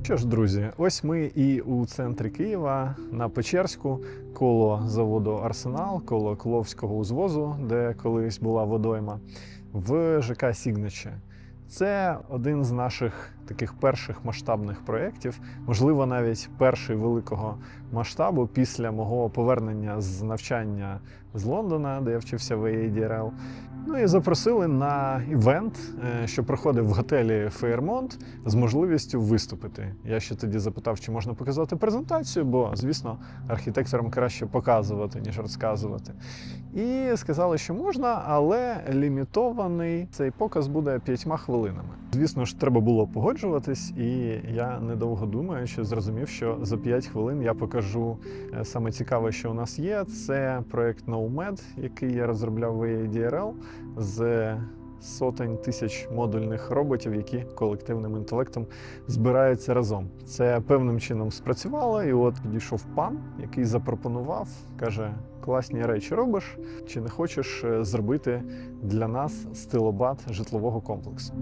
Що ж, друзі, ось ми і у центрі Києва на Печерську, коло заводу «Арсенал», коло Кловського узвозу, де колись була водойма, в ЖК «Сігниче». Це один з наших таких перших масштабних проєктів, можливо, навіть перший великого масштабу після мого повернення з навчання з Лондона, де я вчився в ADRL. Ну і запросили на івент, що проходив в готелі Фейермонт, з можливістю виступити. Я ще тоді запитав, чи можна показати презентацію, бо, звісно, архітекторам краще показувати, ніж розказувати. І сказали, що можна, але лімітований цей показ буде 5 хвилинами. Звісно ж, треба було погоджуватись, і я, недовго думаючи, зрозумів, що за 5 хвилин я покажу саме цікаве, що у нас є. Це проєкт NoMed, який я розробляв в ADRL, з сотень тисяч модульних роботів, які колективним інтелектом збираються разом. Це певним чином спрацювало, і от підійшов пан, який запропонував, каже: класні речі робиш, чи не хочеш зробити для нас стилобат житлового комплексу?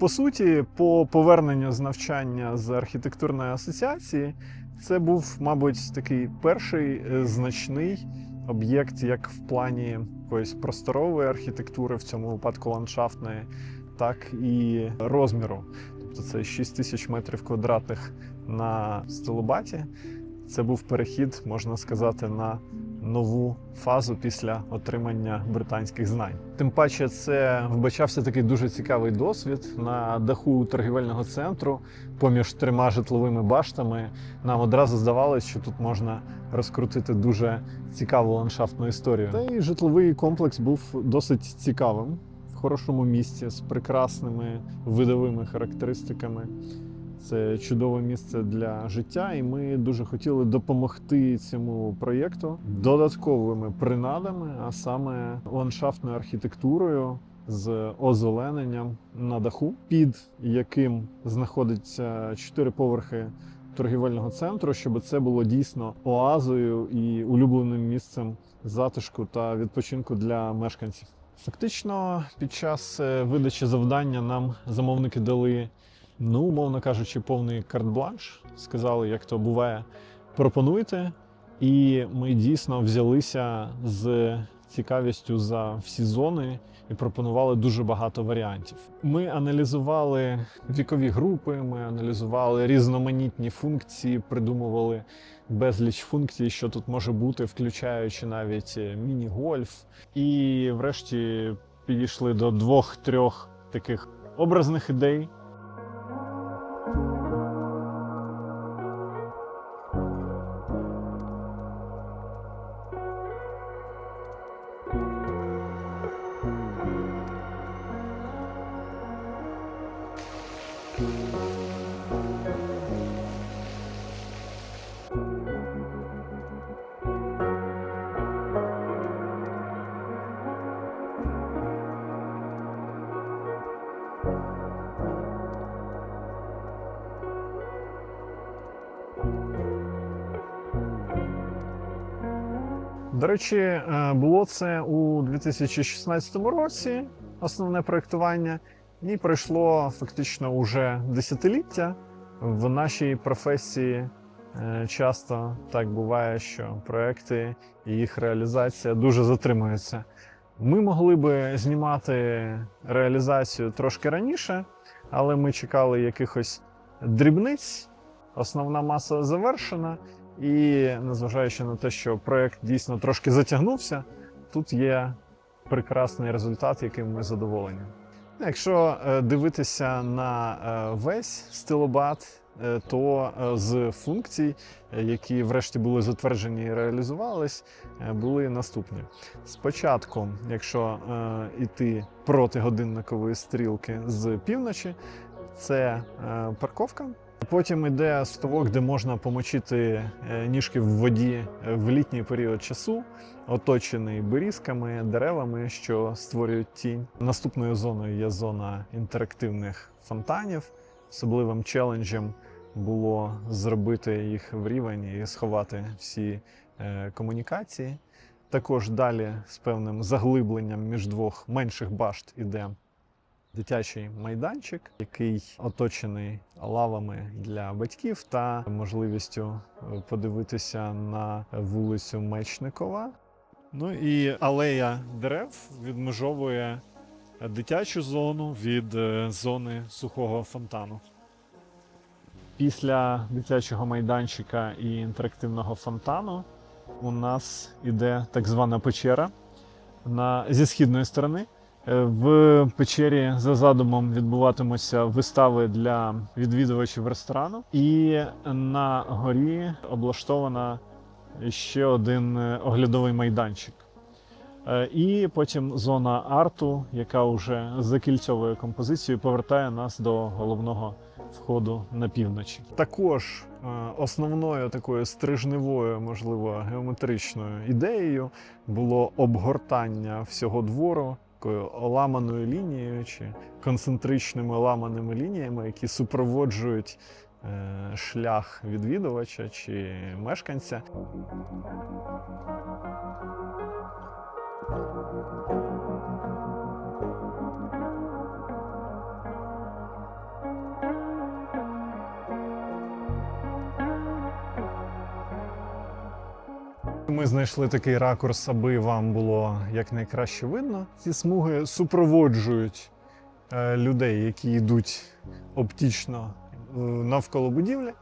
По суті, по поверненню з навчання з архітектурної асоціації, це був, мабуть, такий перший значний об'єкт як в плані якоїсь просторової архітектури, в цьому випадку ландшафтної, так і розміру. Тобто це 6 тисяч метрів квадратних на стилобаті. Це був перехід, можна сказати, на нову фазу після отримання британських знань. Тим паче це вбачався такий дуже цікавий досвід на даху торгівельного центру поміж 3 житловими баштами. Нам одразу здавалось, що тут можна розкрутити дуже цікаву ландшафтну історію. Та й житловий комплекс був досить цікавим, в хорошому місці, з прекрасними видовими характеристиками. Це чудове місце для життя, і ми дуже хотіли допомогти цьому проєкту додатковими принадами, а саме ландшафтною архітектурою з озелененням на даху, під яким знаходиться 4 поверхи торгівельного центру, щоб це було дійсно оазою і улюбленим місцем затишку та відпочинку для мешканців. Фактично, під час видачі завдання нам замовники дали, умовно кажучи, повний карт-бланш. Сказали, як то буває, пропонуйте. І ми дійсно взялися з цікавістю за всі зони і пропонували дуже багато варіантів. Ми аналізували вікові групи, ми аналізували різноманітні функції, придумували безліч функцій, що тут може бути, включаючи навіть міні-гольф. І врешті підійшли до 2-3 таких образних ідей. До речі, було це у 2016 році, основне проєктування, і пройшло фактично уже десятиліття. В нашій професії часто так буває, що проєкти і їх реалізація дуже затримуються. Ми могли би знімати реалізацію трошки раніше, але ми чекали якихось дрібниць, основна маса завершена. І незважаючи на те, що проєкт дійсно трошки затягнувся, тут є прекрасний результат, яким ми задоволені. Якщо дивитися на весь стилобат, то з функцій, які врешті були затверджені і реалізувались, були наступні. Спочатку, якщо йти проти годинникової стрілки з півночі, це парковка. Потім йде ставок, де можна помочити ніжки в воді в літній період часу, оточений берізками, деревами, що створюють тінь. Наступною зоною є зона інтерактивних фонтанів. Особливим челенджем було зробити їх в рівень і сховати всі комунікації. Також далі з певним заглибленням між двох менших башт іде дитячий майданчик, який оточений лавами для батьків та можливістю подивитися на вулицю Мечникова. Ну і алея дерев відмежовує дитячу зону від зони сухого фонтану. Після дитячого майданчика і інтерактивного фонтану у нас іде так звана печера зі східної сторони. В печері за задумом відбуватимуться вистави для відвідувачів ресторану. І на горі облаштована ще один оглядовий майданчик. І потім зона арту, яка вже за кільцевою композицією повертає нас до головного входу на півночі. Також основною такою стрижневою, можливо, геометричною ідеєю було обгортання всього двору такою оламаною лінією чи концентричними оламаними лініями, які супроводжують шлях відвідувача чи мешканця. Ми знайшли такий ракурс, аби вам було якнайкраще видно. Ці смуги супроводжують людей, які йдуть оптично навколо будівлі.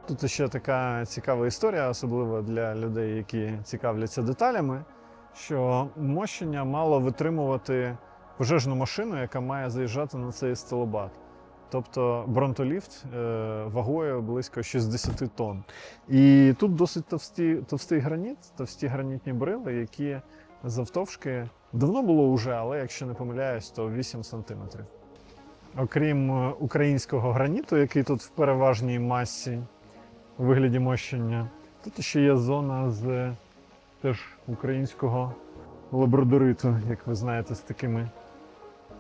Тут ще така цікава історія, особливо для людей, які цікавляться деталями, що мощення мало витримувати пожежну машину, яка має заїжджати на цей столобат. Тобто бронтоліфт вагою близько 60 тонн. І тут досить товстий граніт, товсті гранітні брили, які завтовшки давно було вже, але якщо не помиляюсь, то 8 сантиметрів. Окрім українського граніту, який тут в переважній масі, у вигляді мощення. Тут ще є зона з теж українського лабрадориту, як ви знаєте, з такими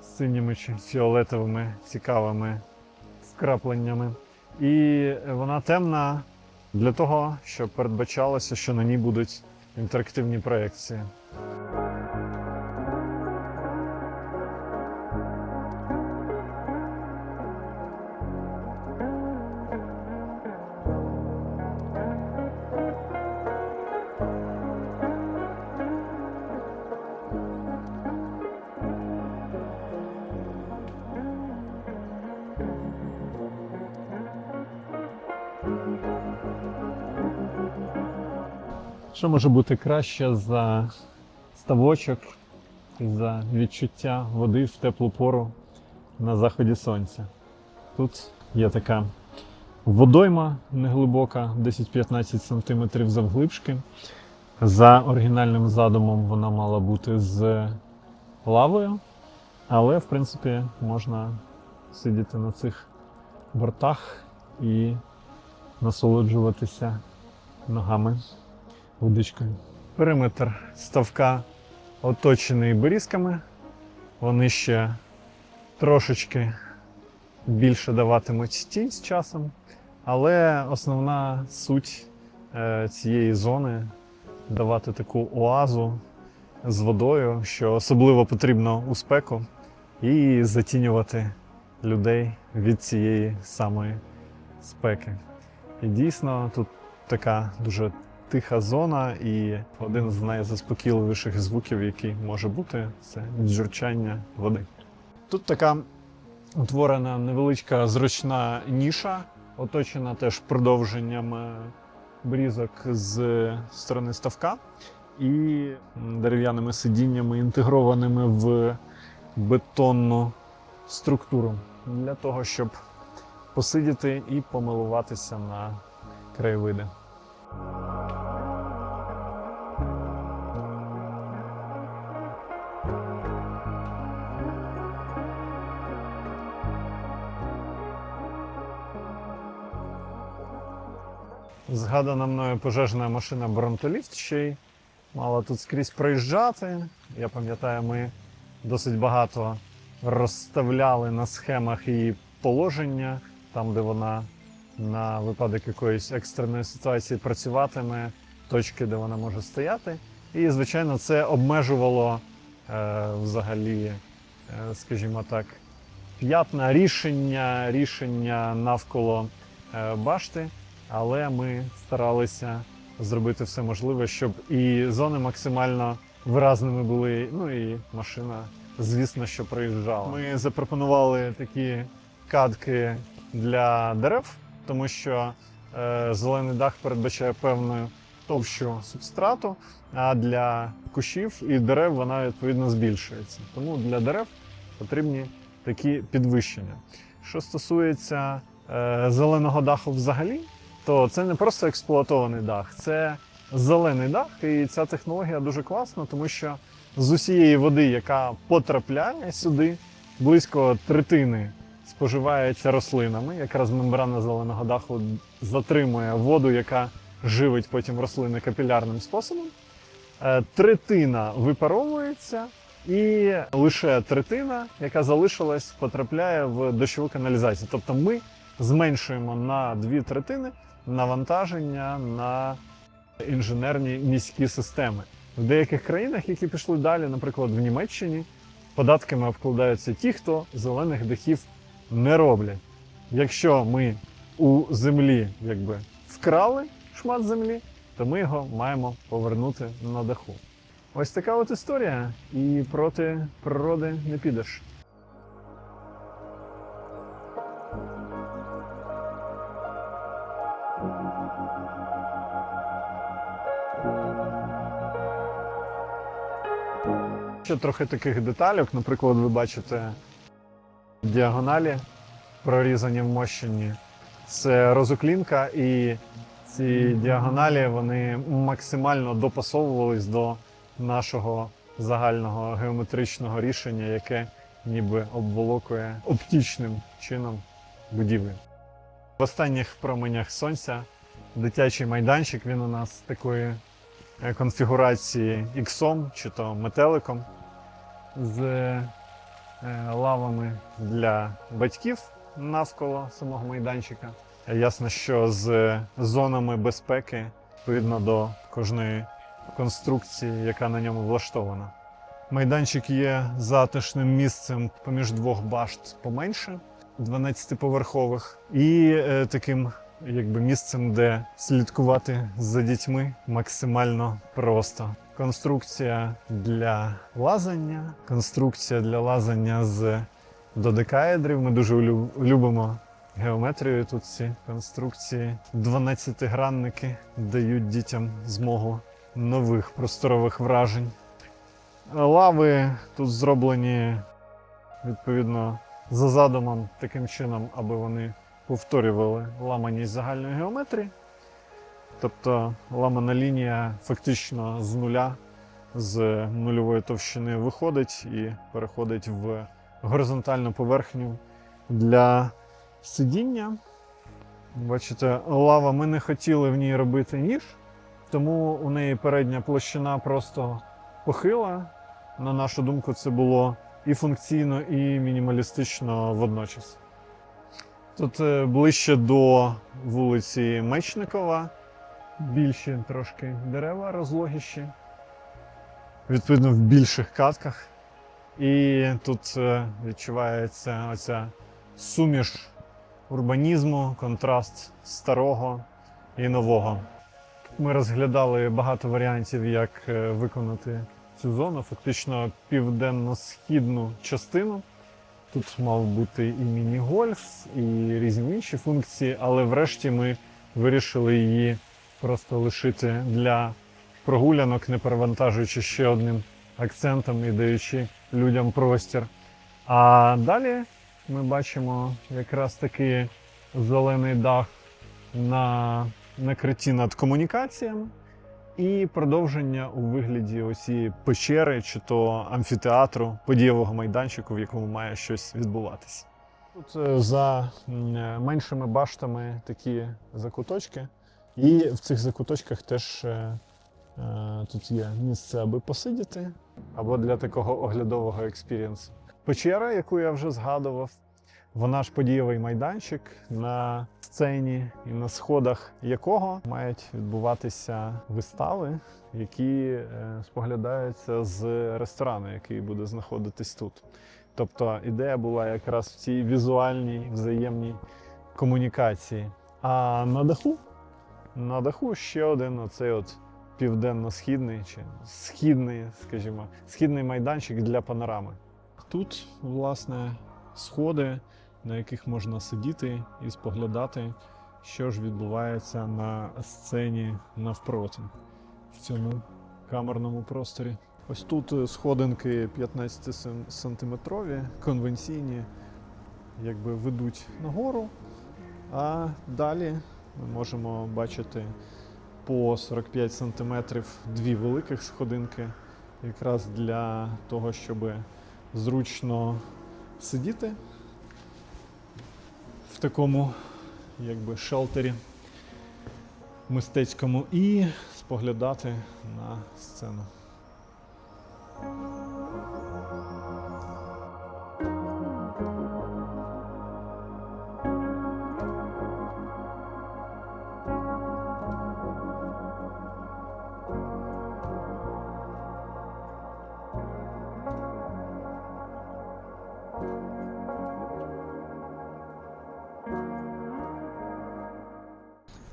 синіми чи фіолетовими цікавими вкрапленнями. І вона темна для того, щоб передбачалося, що на ній будуть інтерактивні проекції. Що може бути краще за ставочок і за відчуття води в теплу пору на заході сонця? Тут є така водойма неглибока, 10-15 см завглибшки. За оригінальним задумом вона мала бути з лавою, але, в принципі, можна сидіти на цих бортах і насолоджуватися ногами водичкою. Периметр ставка оточений берізками. Вони ще трошечки більше даватимуть тінь з часом, але основна суть цієї зони – давати таку оазу з водою, що особливо потрібно у спеку, і затінювати людей від цієї самої спеки. І дійсно тут така дуже тиха зона, і один з найзаспокійливіших звуків, який може бути, це дзюрчання води. Тут така утворена невеличка зручна ніша, оточена теж продовженням брізок з сторони ставка і дерев'яними сидіннями, інтегрованими в бетонну структуру для того, щоб посидіти і помилуватися на краєвиди. Згадана мною пожежна машина Бронтоліфт ще й мала тут скрізь проїжджати. Я пам'ятаю, ми досить багато розставляли на схемах її положення, там, де вона на випадок якоїсь екстреної ситуації працюватиме, точки, де вона може стояти. І, звичайно, це обмежувало взагалі, скажімо так, п'ятна рішення навколо башти. Але ми старалися зробити все можливе, щоб і зони максимально виразними були, ну і машина, звісно, що проїжджала. Ми запропонували такі катки для дерев, тому що зелений дах передбачає певну товщу субстрату, а для кущів і дерев вона відповідно збільшується. Тому для дерев потрібні такі підвищення. Що стосується зеленого даху взагалі, то це не просто експлуатований дах, це зелений дах, і ця технологія дуже класна, тому що з усієї води, яка потрапляє сюди, близько третини споживається рослинами. Якраз мембрана зеленого даху затримує воду, яка живить потім рослини капілярним способом. Третина випаровується, і лише третина, яка залишилась, потрапляє в дощову каналізацію. Тобто ми зменшуємо на 2/3 навантаження на інженерні міські системи. В деяких країнах, які пішли далі, наприклад, в Німеччині, податками обкладаються ті, хто зелених дахів не роблять. Якщо ми у землі вкрали шмат землі, то ми його маємо повернути на даху. Ось така от історія, і проти природи не підеш. Ще трохи таких деталек. Наприклад, ви бачите діагоналі, прорізані вмощені. Це розуклінка, і ці діагоналі вони максимально допасовувались до нашого загального геометричного рішення, яке ніби обволокує оптичним чином будівлю. В останніх променях сонця дитячий майданчик, він у нас такої конфігурації іксом чи то метеликом з лавами для батьків навколо самого майданчика. Ясно, що з зонами безпеки відповідно до кожної конструкції, яка на ньому влаштована. Майданчик є затишним місцем поміж двох башт поменше, 12-поверхових, і таким місцем, де слідкувати за дітьми максимально просто. Конструкція для лазання з додекаедрів. Ми дуже любимо геометрію. Тут ці конструкції. 12-гранники дають дітям змогу нових просторових вражень. Лави тут зроблені відповідно за задумом таким чином, аби вони повторювали ламаність загальної геометрії. Тобто ламана лінія фактично з нуля, з нульової товщини виходить і переходить в горизонтальну поверхню для сидіння. Бачите, лава, ми не хотіли в ній робити ніж, тому у неї передня площина просто похила. На нашу думку, це було і функційно, і мінімалістично водночас. Тут ближче до вулиці Мечникова, більші трошки дерева, розлогіші, відповідно в більших катках. І тут відчувається оця суміш урбанізму, контраст старого і нового. Ми розглядали багато варіантів, як виконати цю зону, фактично південно-східну частину. Тут мав бути і міні-гольф, і різні інші функції, але врешті ми вирішили її просто лишити для прогулянок, не перевантажуючи ще одним акцентом і даючи людям простір. А далі ми бачимо якраз таки зелений дах на накритті над комунікаціями і продовження у вигляді оцієї печери чи то амфітеатру, подієвого майданчику, в якому має щось відбуватися. Тут за меншими баштами такі закуточки, і в цих закуточках теж тут є місце, аби посидіти, або для такого оглядового експірієнсу. Печера, яку я вже згадував, вона ж подієвий майданчик, на сцені і на сходах якого мають відбуватися вистави, які споглядаються з ресторану, який буде знаходитись тут. Тобто ідея була якраз в цій візуальній взаємній комунікації. А на даху ще один оцей от південно-східний чи східний, скажімо, східний майданчик для панорами. Тут, власне, сходи, на яких можна сидіти і споглядати, що ж відбувається на сцені навпроти, в цьому камерному просторі. Ось тут сходинки 15-сантиметрові, конвенційні, якби ведуть нагору, а далі ми можемо бачити по 45 сантиметрів дві великих сходинки, якраз для того, щоб зручно сидіти в такому якби шелтері мистецькому і споглядати на сцену.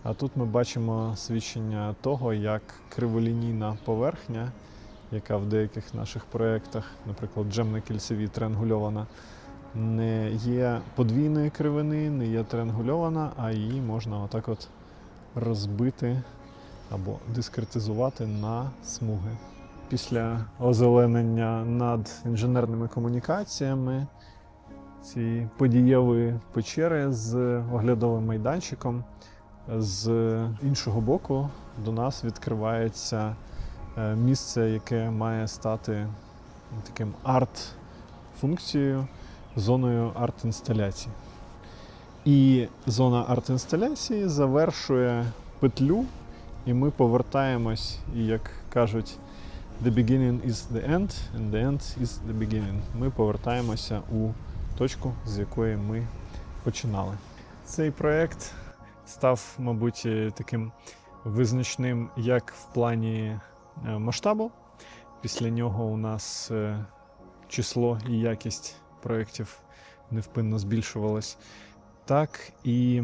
А тут ми бачимо свідчення того, як криволінійна поверхня, яка в деяких наших проєктах, наприклад, джемно-кільцеві триангульована, не є подвійної кривини, не є триангульована, а її можна отак от розбити або дискретизувати на смуги. Після озеленення над інженерними комунікаціями ці подієві печери з оглядовим майданчиком, з іншого боку до нас відкривається місце, яке має стати таким арт-функцією, зоною арт-інсталяції. І зона арт-інсталяції завершує петлю, і ми повертаємось, і як кажуть, the beginning is the end, and the end is the beginning. Ми повертаємося у точку, з якої ми починали. Цей проєкт став, мабуть, таким визначним як в плані масштабу. Після нього у нас число і якість проєктів невпинно збільшувалось. Так і,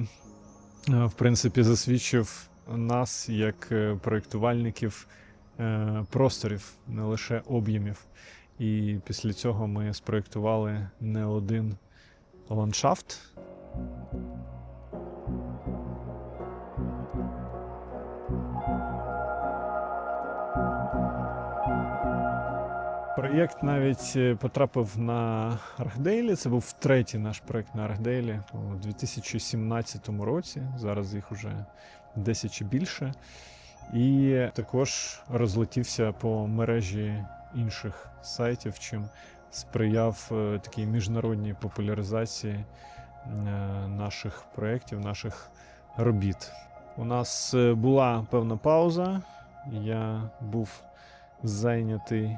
в принципі, засвідчив нас як проєктувальників просторів, не лише об'ємів. І після цього ми спроєктували не один ландшафт. Проєкт навіть потрапив на Архдейлі. Це був третій наш проєкт на Архдейлі у 2017 році. Зараз їх уже 10 чи більше. І також розлетівся по мережі інших сайтів, чим сприяв такій міжнародній популяризації наших проєктів, наших робіт. У нас була певна пауза. Я був зайнятий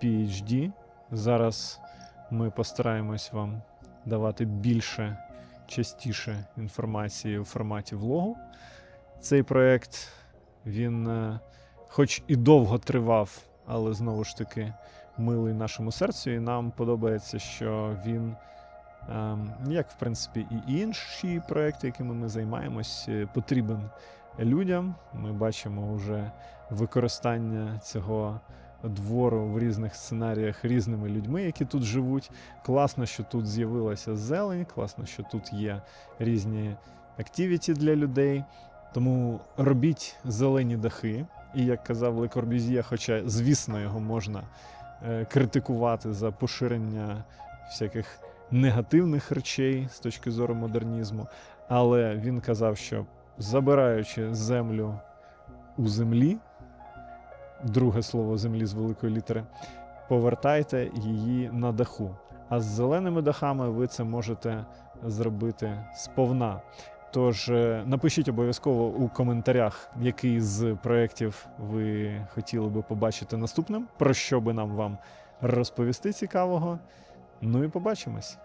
PhD. Зараз ми постараємось вам давати більше, частіше інформації у форматі влогу. Цей проєкт, він хоч і довго тривав, але знову ж таки милий нашому серцю, і нам подобається, що він, як в принципі і інші проєкти, якими ми займаємось, потрібен людям. Ми бачимо вже використання цього двору в різних сценаріях різними людьми, які тут живуть. Класно, що тут з'явилася зелень, класно, що тут є різні активіті для людей. Тому робіть зелені дахи. І, як казав Ле Корбюзьє, хоча, звісно, його можна критикувати за поширення всяких негативних речей з точки зору модернізму, але він казав, що забираючи землю у землі, друге слово землі з великої літери, повертайте її на даху. А з зеленими дахами ви це можете зробити сповна. Тож напишіть обов'язково у коментарях, який з проєктів ви хотіли би побачити наступним, про що би нам вам розповісти цікавого. Ну і побачимось!